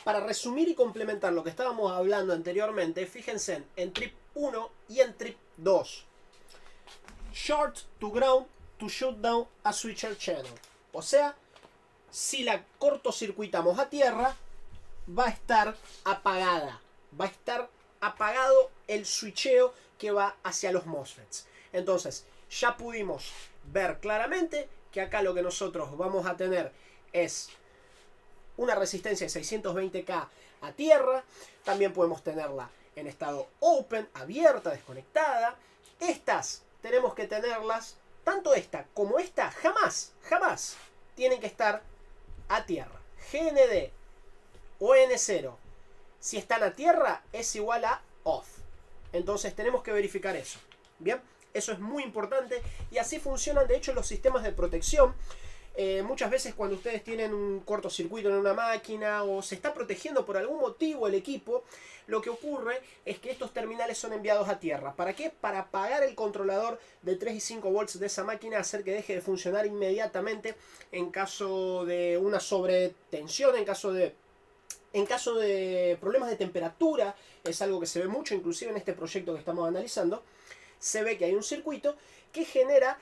para resumir y complementar lo que estábamos hablando anteriormente, fíjense en trip 1 y en trip 2. Short to ground to shut down a switcher channel. O sea, si la cortocircuitamos a tierra, va a estar apagada. Va a estar apagado el switcheo que va hacia los MOSFETs. Entonces, ya pudimos ver claramente que acá lo que nosotros vamos a tener es una resistencia de 620K a tierra. También podemos tenerla en estado open, abierta, desconectada. Estas tenemos que tenerlas, tanto esta como esta, jamás tienen que estar a tierra. GND o N0, si están a tierra, es igual a off. Entonces tenemos que verificar eso. Bien, eso es muy importante y así funcionan de hecho los sistemas de protección. Muchas veces cuando ustedes tienen un cortocircuito en una máquina o se está protegiendo por algún motivo el equipo, lo que ocurre es que estos terminales son enviados a tierra. ¿Para qué? Para apagar el controlador de 3 y 5 volts de esa máquina, hacer que deje de funcionar inmediatamente en caso de una sobretensión, en caso de problemas de temperatura. Es algo que se ve mucho, inclusive en este proyecto que estamos analizando. Se ve que hay un circuito que genera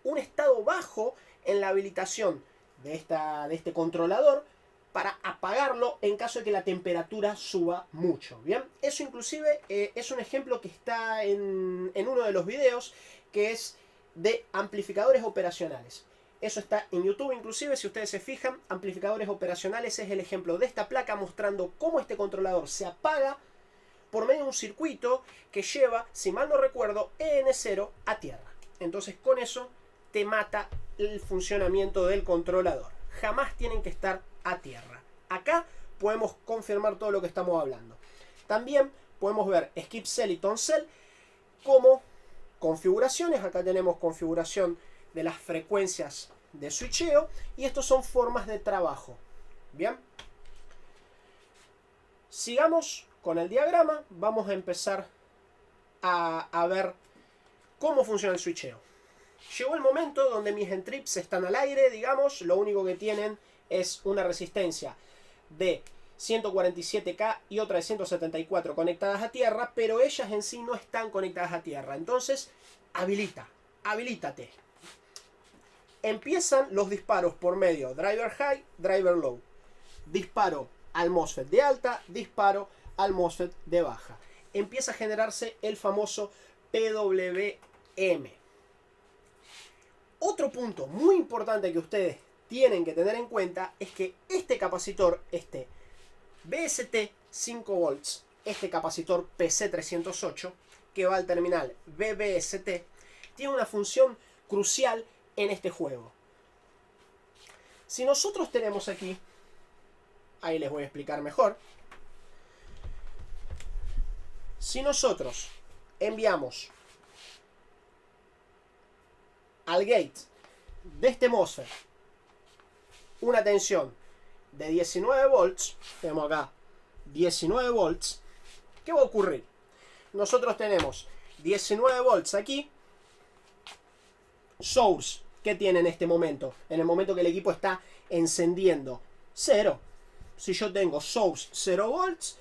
un estado bajo en la habilitación de este controlador para apagarlo en caso de que la temperatura suba mucho. Bien, eso inclusive es un ejemplo que está en uno de los videos, que es de amplificadores operacionales. Eso está en YouTube inclusive, si ustedes se fijan, amplificadores operacionales es el ejemplo de esta placa mostrando cómo este controlador se apaga por medio de un circuito que lleva, si mal no recuerdo, EN0 a tierra. Entonces con eso te mata el funcionamiento del controlador. Jamás tienen que estar a tierra. Acá podemos confirmar todo lo que estamos hablando. También podemos ver skip cell y tone cell como configuraciones. Acá tenemos configuración de las frecuencias de switcheo y estos son formas de trabajo. Bien, sigamos con el diagrama. Vamos a empezar a ver cómo funciona el switcheo. Llegó el momento donde mis entrips están al aire, digamos, lo único que tienen es una resistencia de 147K y otra de 174 conectadas a tierra, pero ellas en sí no están conectadas a tierra. Entonces, habilítate. Empiezan los disparos por medio driver high, driver low. Disparo al MOSFET de alta, disparo al MOSFET de baja. Empieza a generarse el famoso PWM. Otro punto muy importante que ustedes tienen que tener en cuenta es que este capacitor, este BST 5 volts, este capacitor PC308 que va al terminal BBST, tiene una función crucial en este juego. Si nosotros tenemos aquí, ahí les voy a explicar mejor, si nosotros enviamos al gate de este MOSFET una tensión de 19 volts, tenemos acá 19 volts, ¿qué va a ocurrir? Nosotros tenemos 19 volts aquí, source, ¿qué tiene en este momento? En el momento que el equipo está encendiendo, 0. Si yo tengo source 0 volts,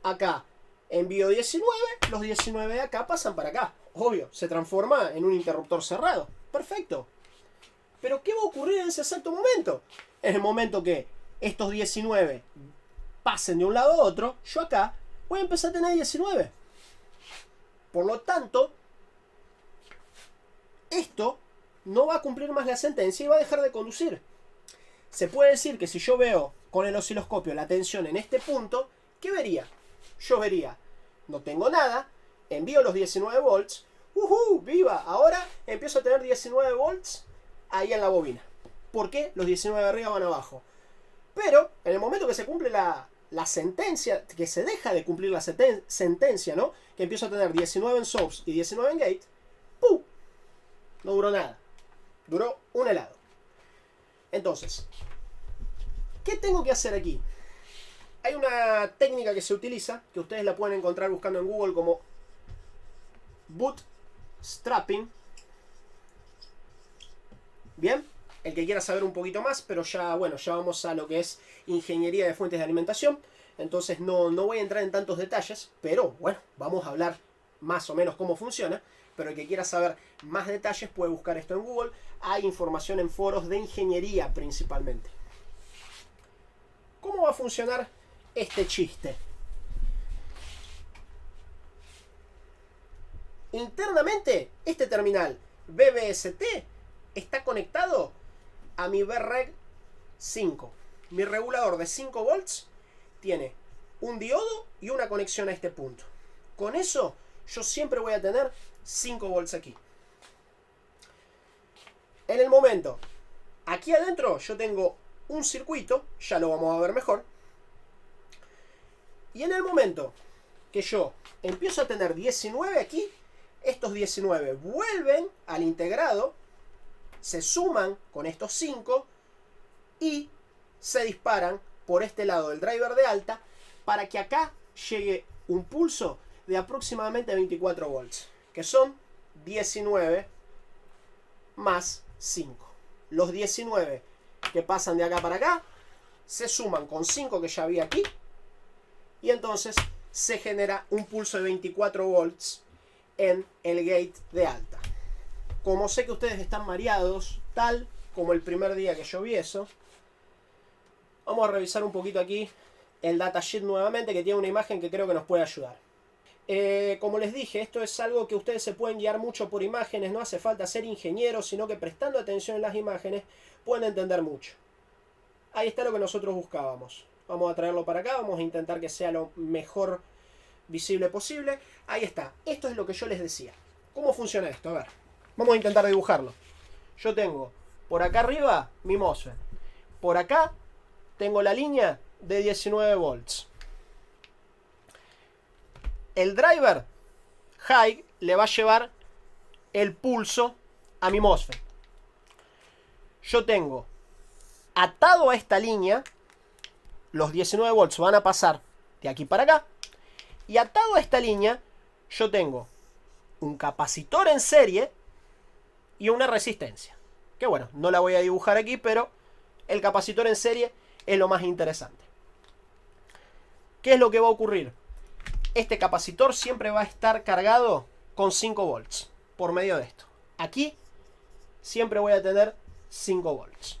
acá envío 19, los 19 de acá pasan para acá. Obvio, se transforma en un interruptor cerrado. Perfecto. Pero ¿qué va a ocurrir en ese exacto momento? En el momento que estos 19 pasen de un lado a otro, yo acá voy a empezar a tener 19. Por lo tanto, esto no va a cumplir más la sentencia y va a dejar de conducir. Se puede decir que si yo veo con el osciloscopio la tensión en este punto, ¿qué vería? Yo vería, no tengo nada, envío los 19 volts, ¡viva! Ahora empiezo a tener 19 volts ahí en la bobina. ¿Por qué? Los 19 de arriba van abajo. Pero en el momento que se cumple la sentencia, que se deja de cumplir la sentencia, ¿no? Que empiezo a tener 19 en source y 19 en gate, ¡pum! No duró nada. Duró un helado. Entonces, ¿qué tengo que hacer aquí? Hay una técnica que se utiliza, que ustedes la pueden encontrar buscando en Google como bootstrapping. Bien, el que quiera saber un poquito más, pero ya, bueno, ya vamos a lo que es ingeniería de fuentes de alimentación. Entonces no voy a entrar en tantos detalles, pero bueno, vamos a hablar más o menos cómo funciona. Pero el que quiera saber más detalles puede buscar esto en Google. Hay información en foros de ingeniería principalmente. ¿Cómo va a funcionar este chiste? Internamente, este terminal BBST está conectado a mi VREG 5. Mi regulador de 5 volts tiene un diodo y una conexión a este punto. Con eso, yo siempre voy a tener 5 volts aquí. En el momento, aquí adentro yo tengo un circuito, ya lo vamos a ver mejor. Y en el momento que yo empiezo a tener 19 aquí, estos 19 vuelven al integrado, se suman con estos 5 y se disparan por este lado del driver de alta para que acá llegue un pulso de aproximadamente 24 volts, que son 19 más 5. Los 19 que pasan de acá para acá se suman con 5 que ya había aquí y entonces se genera un pulso de 24 volts en el gate de alta. Como sé que ustedes están mareados, tal como el primer día que yo vi eso, vamos a revisar un poquito aquí el datasheet nuevamente, que tiene una imagen que creo que nos puede ayudar. Como les dije, esto es algo que ustedes se pueden guiar mucho por imágenes, no hace falta ser ingenieros, sino que prestando atención en las imágenes pueden entender mucho. Ahí está lo que nosotros buscábamos. Vamos a traerlo para acá, vamos a intentar que sea lo mejor visible posible. Ahí está, esto es lo que yo les decía. ¿Cómo funciona esto? A ver, vamos a intentar dibujarlo. Yo tengo por acá arriba mi MOSFET. Por acá tengo la línea de 19 volts. El driver high le va a llevar el pulso a mi MOSFET. Yo tengo atado a esta línea, los 19 volts van a pasar de aquí para acá. Y atado a esta línea, yo tengo un capacitor en serie y una resistencia. Que bueno, no la voy a dibujar aquí, pero el capacitor en serie es lo más interesante. ¿Qué es lo que va a ocurrir? Este capacitor siempre va a estar cargado con 5 volts por medio de esto. Aquí siempre voy a tener 5 volts.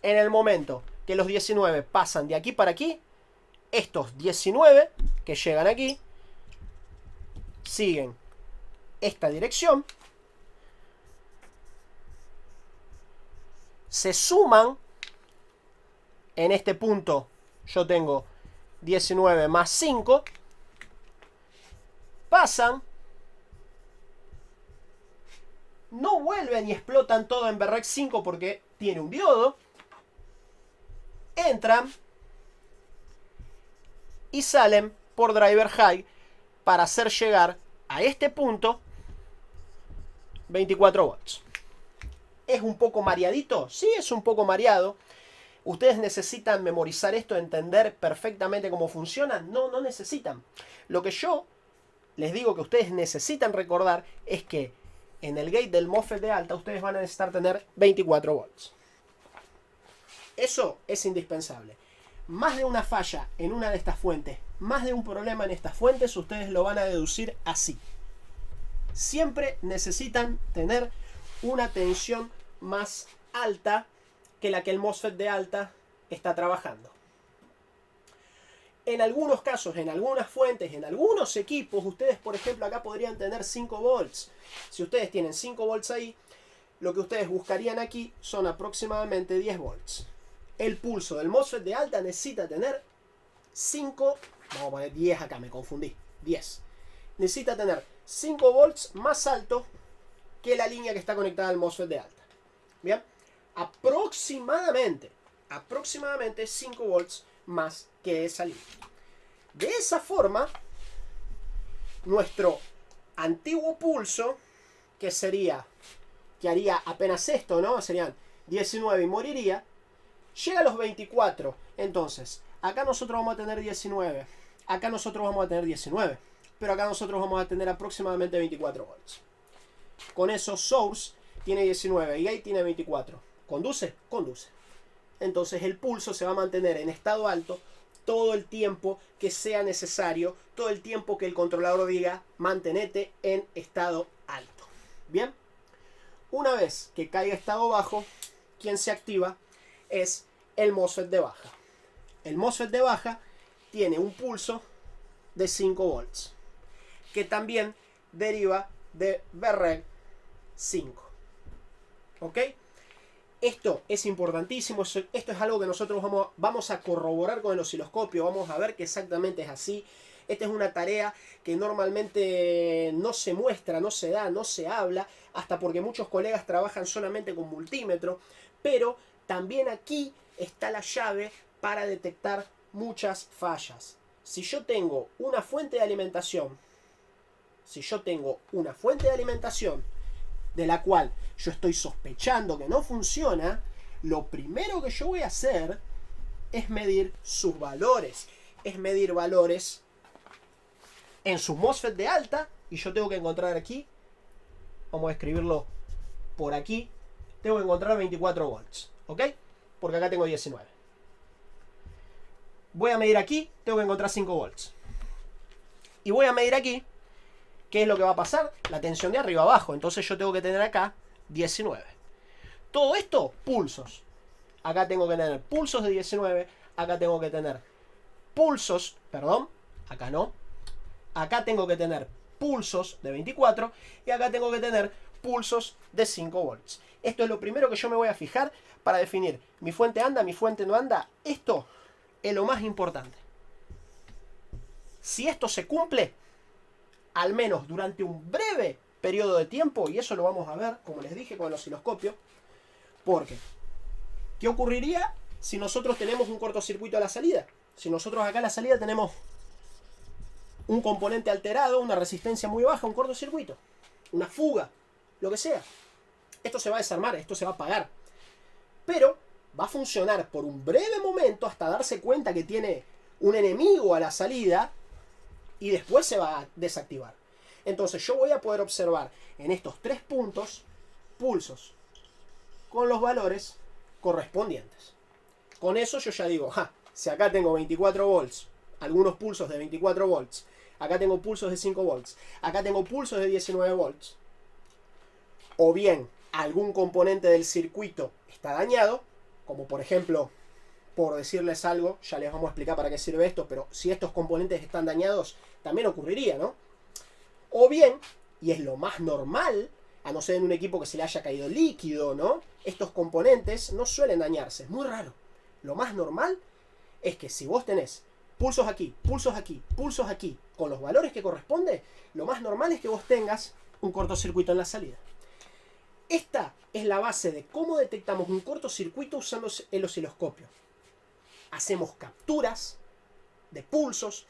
En el momento que los 19 pasan de aquí para aquí, estos 19 que llegan aquí siguen esta dirección, se suman en este punto. Yo tengo 19 más 5, pasan, no vuelven y explotan todo en VREG 5 porque tiene un diodo, entran y salen por driver high para hacer llegar a este punto 24 volts. ¿Es un poco mareadito? Sí, es un poco mareado. ¿Ustedes necesitan memorizar esto, entender perfectamente cómo funciona? No, no necesitan. Lo que yo les digo que ustedes necesitan recordar es que en el gate del MOSFET de alta ustedes van a necesitar tener 24 volts. Eso es indispensable. Más de una falla en una de estas fuentes, más de un problema en estas fuentes, ustedes lo van a deducir así. Siempre necesitan tener una tensión más alta que la que el MOSFET de alta está trabajando. En algunos casos, en algunas fuentes, en algunos equipos, ustedes, por ejemplo, acá podrían tener 5 volts. Si ustedes tienen 5 volts ahí, lo que ustedes buscarían aquí son aproximadamente 10 volts. El pulso del MOSFET de alta necesita tener 5, vamos a poner 10 acá, me confundí, 10. Necesita tener 5 volts más alto que la línea que está conectada al MOSFET de alta. Bien, aproximadamente 5 volts más que esa línea. De esa forma, nuestro antiguo pulso, que haría apenas esto, ¿no? Serían 19 y moriría, llega a los 24. Entonces, acá nosotros vamos a tener 19. Acá nosotros vamos a tener 19. Pero acá nosotros vamos a tener aproximadamente 24 volts. Con eso, source tiene 19 y gate tiene 24. ¿Conduce? Conduce. Entonces el pulso se va a mantener en estado alto todo el tiempo que sea necesario, todo el tiempo que el controlador diga mantenete en estado alto. Bien, una vez que caiga estado bajo, quien se activa es el MOSFET de baja. El MOSFET de baja tiene un pulso de 5 volts, que también deriva de VREG 5. ¿Ok? Esto es importantísimo, esto es algo que nosotros vamos a corroborar con el osciloscopio, vamos a ver que exactamente es así. Esta es una tarea que normalmente no se muestra, no se da, no se habla, hasta porque muchos colegas trabajan solamente con multímetro, pero también aquí está la llave para detectar muchas fallas. Si yo tengo una fuente de alimentación, de la cual yo estoy sospechando que no funciona, lo primero que yo voy a hacer es medir sus valores. Es medir valores en su MOSFET de alta, y yo tengo que encontrar aquí, vamos a escribirlo por aquí, tengo que encontrar 24 volts, ¿ok? Porque acá tengo 19. Voy a medir aquí, tengo que encontrar 5 volts. Y voy a medir aquí, ¿qué es lo que va a pasar? La tensión de arriba abajo. Entonces yo tengo que tener acá 19. Todo esto, pulsos. Acá tengo que tener pulsos de 19. Acá tengo que tener pulsos, perdón, acá no. Acá tengo que tener pulsos de 24. Y acá tengo que tener pulsos de 5 volts. Esto es lo primero que yo me voy a fijar para definir mi fuente anda, mi fuente no anda. Esto es lo más importante. Si esto se cumple, al menos durante un breve periodo de tiempo, y eso lo vamos a ver, como les dije, con el osciloscopio, porque ¿qué ocurriría si nosotros tenemos un cortocircuito a la salida? Si nosotros acá a la salida tenemos un componente alterado, una resistencia muy baja, un cortocircuito, una fuga, lo que sea, esto se va a desarmar, esto se va a apagar, pero va a funcionar por un breve momento hasta darse cuenta que tiene un enemigo a la salida, y después se va a desactivar. Entonces yo voy a poder observar en estos 3 puntos pulsos con los valores correspondientes. Con eso yo ya digo, si acá tengo 24 volts, algunos pulsos de 24 volts, acá tengo pulsos de 5 volts, acá tengo pulsos de 19 volts, o bien algún componente del circuito está dañado, como por ejemplo, por decirles algo, ya les vamos a explicar para qué sirve esto, pero si estos componentes están dañados, también ocurriría, ¿no? O bien, y es lo más normal, a no ser en un equipo que se le haya caído líquido, ¿no? Estos componentes no suelen dañarse, es muy raro. Lo más normal es que si vos tenés pulsos aquí, pulsos aquí, pulsos aquí, con los valores que corresponde, lo más normal es que vos tengas un cortocircuito en la salida. Esta es la base de cómo detectamos un cortocircuito usando el osciloscopio. Hacemos capturas de pulsos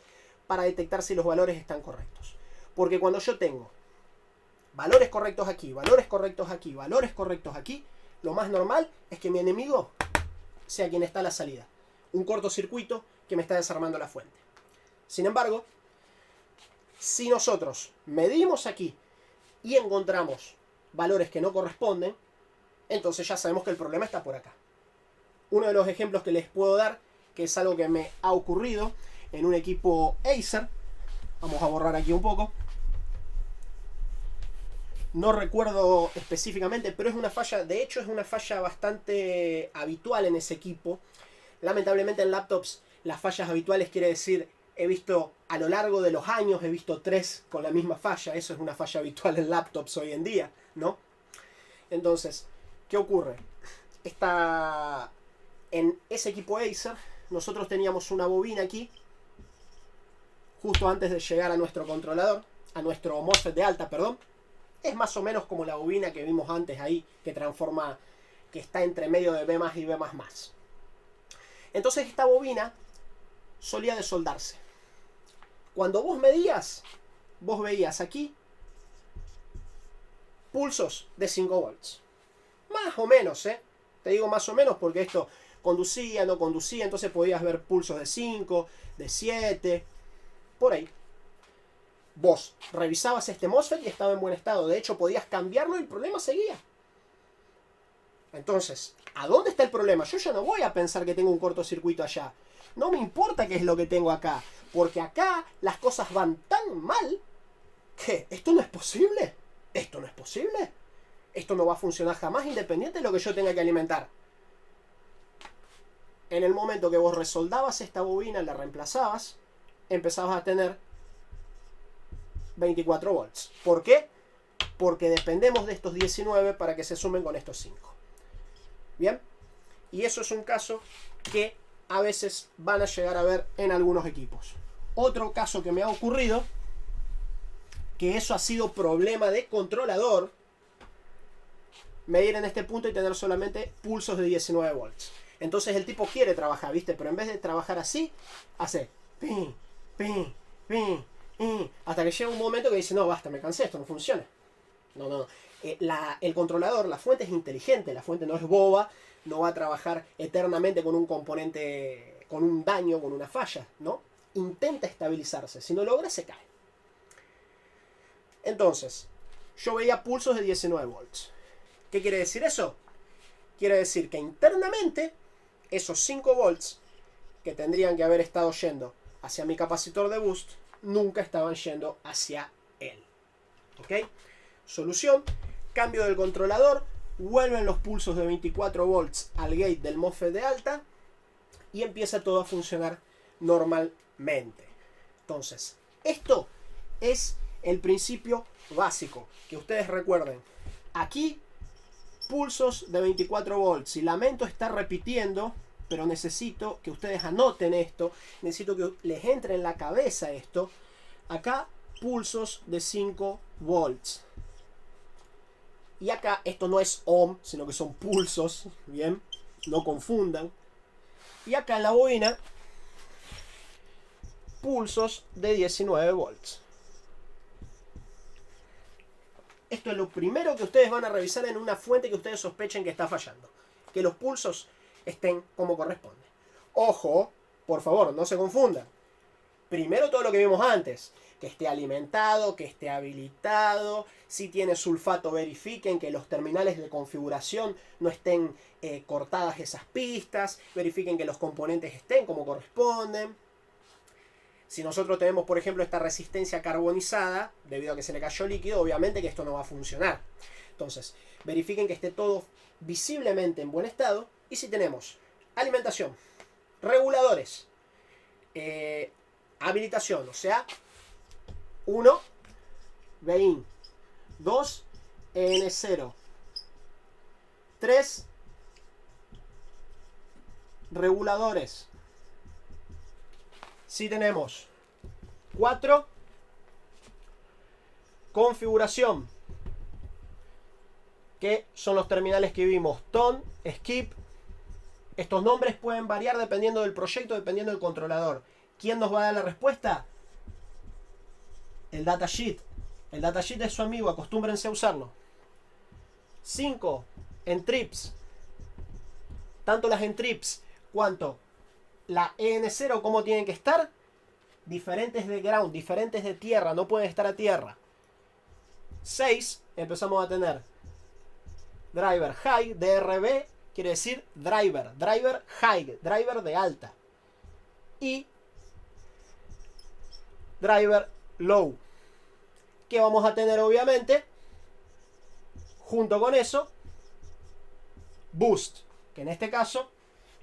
para detectar si los valores están correctos. Porque cuando yo tengo valores correctos aquí, valores correctos aquí, valores correctos aquí, lo más normal es que mi enemigo sea quien está a la salida. Un cortocircuito que me está desarmando la fuente. Sin embargo, si nosotros medimos aquí y encontramos valores que no corresponden, entonces ya sabemos que el problema está por acá. Uno de los ejemplos que les puedo dar, que es algo que me ha ocurrido en un equipo Acer, vamos a borrar aquí un poco, no recuerdo específicamente, pero es una falla, de hecho es una falla bastante habitual en ese equipo. Lamentablemente en laptops las fallas habituales quiere decir, he visto a lo largo de los años, he visto 3 con la misma falla, eso es una falla habitual en laptops hoy en día, ¿no? Entonces, ¿qué ocurre? En ese equipo Acer, nosotros teníamos una bobina aquí, justo antes de llegar a nuestro controlador, a nuestro MOSFET de alta, perdón. Es más o menos como la bobina que vimos antes ahí, que transforma, que está entre medio de B+ y B++. Entonces esta bobina solía desoldarse. Cuando vos medías, vos veías aquí pulsos de 5 volts. Más o menos, te digo más o menos porque esto conducía, no conducía, entonces podías ver pulsos de 5, de 7, por ahí. Vos revisabas este MOSFET y estaba en buen estado. De hecho, podías cambiarlo y el problema seguía. Entonces, ¿a dónde está el problema? Yo ya no voy a pensar que tengo un cortocircuito allá. No me importa qué es lo que tengo acá. Porque acá las cosas van tan mal que esto no es posible. Esto no es posible. Esto no va a funcionar jamás independiente de lo que yo tenga que alimentar. En el momento que vos resoldabas esta bobina, la reemplazabas, empezabas a tener 24 volts. ¿Por qué? Porque dependemos de estos 19 para que se sumen con estos 5. ¿Bien? Y eso es un caso que a veces van a llegar a ver en algunos equipos. Otro caso que me ha ocurrido, que eso ha sido problema de controlador, medir en este punto y tener solamente pulsos de 19 volts. Entonces el tipo quiere trabajar, ¿viste? Pero en vez de trabajar así, hace ping, ping, ping, ping, hasta que llega un momento que dice, no, basta, me cansé, esto no funciona. No. El controlador, la fuente es inteligente, la fuente no es boba, no va a trabajar eternamente con un componente, con un daño, con una falla, ¿no? Intenta estabilizarse, si no logra se cae. Entonces, yo veía pulsos de 19 volts. ¿Qué quiere decir eso? Quiere decir que internamente esos 5 volts que tendrían que haber estado yendo hacia mi capacitor de boost nunca estaban yendo hacia él. ¿Ok? Solución, cambio del controlador, vuelven los pulsos de 24 volts al gate del MOSFET de alta y empieza todo a funcionar normalmente. Entonces, esto es el principio básico, que ustedes recuerden. Aquí, pulsos de 24 volts. Y lamento estar repitiendo, pero necesito que ustedes anoten esto. Necesito que les entre en la cabeza esto. Acá, pulsos de 5 volts. Y acá, esto no es ohm, sino que son pulsos. Bien, no confundan. Y acá en la bobina, pulsos de 19 volts. Esto es lo primero que ustedes van a revisar en una fuente que ustedes sospechen que está fallando. Que los pulsos estén como corresponde. Ojo, por favor, no se confundan. Primero todo lo que vimos antes. Que esté alimentado, que esté habilitado. Si tiene sulfato, verifiquen que los terminales de configuración no estén cortadas esas pistas. Verifiquen que los componentes estén como corresponden. Si nosotros tenemos, por ejemplo, esta resistencia carbonizada, debido a que se le cayó líquido, obviamente que esto no va a funcionar. Entonces, verifiquen que esté todo visiblemente en buen estado. Y si tenemos alimentación, reguladores, habilitación, o sea, 1, VIN, 2, EN0, 3, reguladores. Si tenemos 4, configuración, que son los terminales que vimos, TON, SKIP. Estos nombres pueden variar dependiendo del proyecto, dependiendo del controlador. ¿Quién nos va a dar la respuesta? El datasheet. El datasheet es su amigo, acostúmbrense a usarlo. 5, entrips. Tanto las entrips cuanto la EN0, ¿cómo tienen que estar? Diferentes de ground, diferentes de tierra, no pueden estar a tierra. 6, empezamos a tener driver high, DRB, quiere decir driver high, driver de alta. Y driver low, que vamos a tener obviamente, junto con eso, boost, que en este caso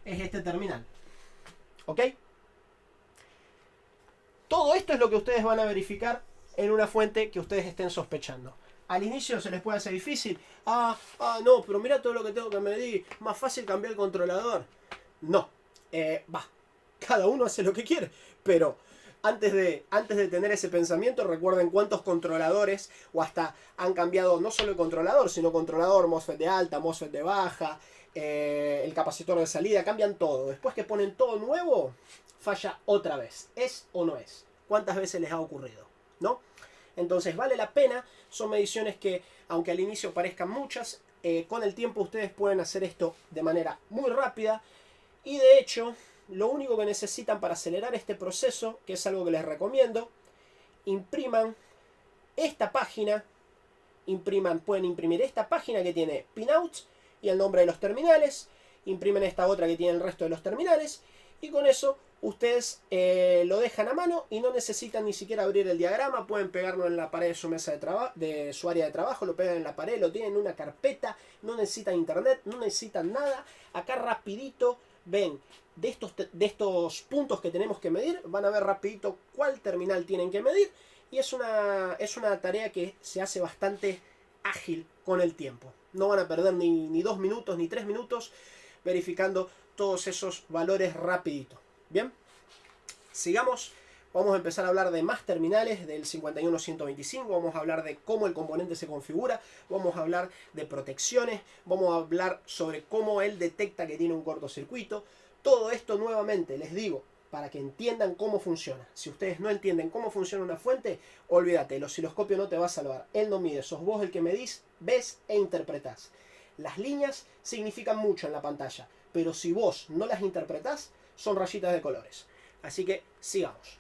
es este terminal. ¿Ok? Todo esto es lo que ustedes van a verificar en una fuente que ustedes estén sospechando. Al inicio se les puede hacer difícil. No, pero mira todo lo que tengo que medir. Más fácil cambiar el controlador. No. Cada uno hace lo que quiere. Pero antes de tener ese pensamiento, recuerden cuántos controladores o hasta han cambiado no solo el controlador, sino controlador, MOSFET de alta, MOSFET de baja, el capacitor de salida, cambian todo. Después que ponen todo nuevo, falla otra vez. ¿Es o no es? ¿Cuántas veces les ha ocurrido? ¿No? Entonces vale la pena. Son mediciones que, aunque al inicio parezcan muchas, con el tiempo ustedes pueden hacer esto de manera muy rápida. Y de hecho, lo único que necesitan para acelerar este proceso, que es algo que les recomiendo, impriman esta página. Pueden imprimir esta página que tiene pinouts y el nombre de los terminales. Imprimen esta otra que tiene el resto de los terminales. Y con eso ustedes lo dejan a mano y no necesitan ni siquiera abrir el diagrama. Pueden pegarlo en la pared de su mesa de trabajo, de su área de trabajo, lo pegan en la pared, lo tienen en una carpeta, no necesitan internet, no necesitan nada. Acá rapidito ven de estos puntos que tenemos que medir, van a ver rapidito cuál terminal tienen que medir, y es una tarea que se hace bastante ágil con el tiempo. No van a perder ni 2 minutos ni 3 minutos verificando todos esos valores rapidito. Bien, sigamos. Vamos a empezar a hablar de más terminales del 51125, vamos a hablar de cómo el componente se configura, vamos a hablar de protecciones, vamos a hablar sobre cómo él detecta que tiene un cortocircuito. Todo esto nuevamente les digo para que entiendan cómo funciona. Si ustedes no entienden cómo funciona una fuente, olvídate, el osciloscopio no te va a salvar. Él no mide, sos vos el que medís, ves e interpretás. Las líneas significan mucho en la pantalla, pero si vos no las interpretás, son rayitas de colores. Así que sigamos.